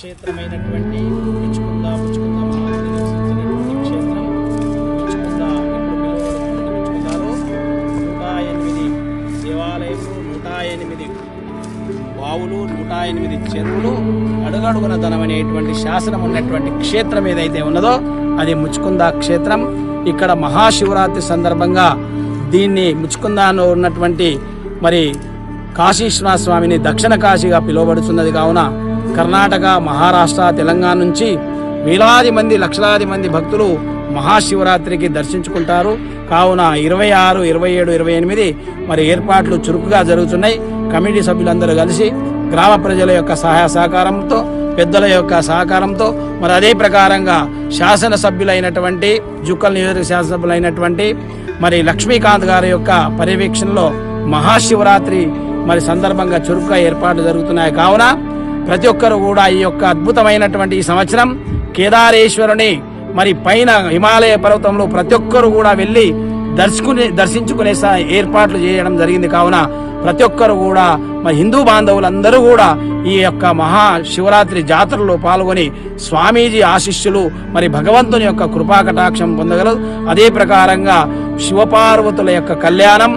క్షేత్రమైనటువంటి ముచ్చుకుంద మహాముని నివసించినటువంటి క్షేత్రం ముచ్చుకుంద ఇప్పుడు పిలువబడుతున్నది. ముచ్చుకుందలో 108 దేవాలయాలు, 108 బావులు, 108 చెరువులు, అడుగడుగున ధనం అనేటువంటి శాసనం ఉన్నటువంటి క్షేత్రం ఏదైతే ఉన్నదో అది ముచ్చుకుంద క్షేత్రం. ఇక్కడ మహాశివరాత్రి సందర్భంగా దీన్ని ముచ్చుకుందలో ఉన్నటువంటి మరి కాశీశ్వర స్వామిని దక్షిణ కాశీగా పిలువబడుతున్నది. కావున కర్ణాటక, మహారాష్ట్ర, తెలంగాణ నుంచి వేలాది మంది, లక్షలాది మంది భక్తులు మహాశివరాత్రికి దర్శించుకుంటారు. కావున 26, 27, 28 మరి ఏర్పాట్లు చురుకుగా జరుగుతున్నాయి. కమిటీ సభ్యులందరూ కలిసి గ్రామ ప్రజల యొక్క సహాయ సహకారంతో, పెద్దల యొక్క సహకారంతో మరి అదే ప్రకారంగా శాసనసభ్యులైనటువంటి జుక్కల్ నియోజక శాసనసభ్యులైనటువంటి మరి లక్ష్మీకాంత్ గారి యొక్క పర్యవేక్షణలో మహాశివరాత్రి మరి సందర్భంగా చురుకుగా ఏర్పాట్లు జరుగుతున్నాయి. కావున ప్రతి ఒక్కరు కూడా ఈ యొక్క అద్భుతమైనటువంటి ఈ సంవత్సరం కేదారేశ్వరుని మరి పైన హిమాలయ పర్వతంలో ప్రతి ఒక్కరు కూడా వెళ్ళి దర్శించుకునే ఏర్పాట్లు చేయడం జరిగింది. కావున ప్రతి ఒక్కరు కూడా మరి హిందూ బాంధవులందరూ కూడా ఈ యొక్క మహాశివరాత్రి జాతరలో పాల్గొని స్వామీజీ ఆశీస్సులు మరి భగవంతుని యొక్క కృపాకటాక్షం పొందగలరు. అదే ప్రకారంగా శివపార్వతుల యొక్క కళ్యాణం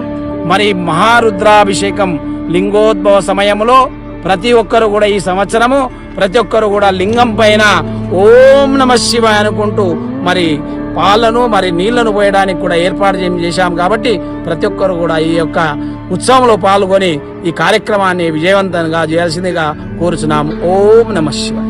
మరి మహారుద్రాభిషేకం లింగోద్భవ సమయంలో ప్రతి ఒక్కరు కూడా ఈ సంవత్సరము ప్రతి ఒక్కరు కూడా లింగం పైన ఓం నమః శివాయ అనుకుంటూ మరి పాలను మరి నీళ్లను పోయడానికి కూడా ఏర్పాటు చేశాం. కాబట్టి ప్రతి ఒక్కరు కూడా ఈ యొక్క ఉత్సవంలో పాల్గొని ఈ కార్యక్రమాన్ని విజయవంతంగా చేయాల్సిందిగా కోరుచున్నాము. ఓం నమః శివాయ.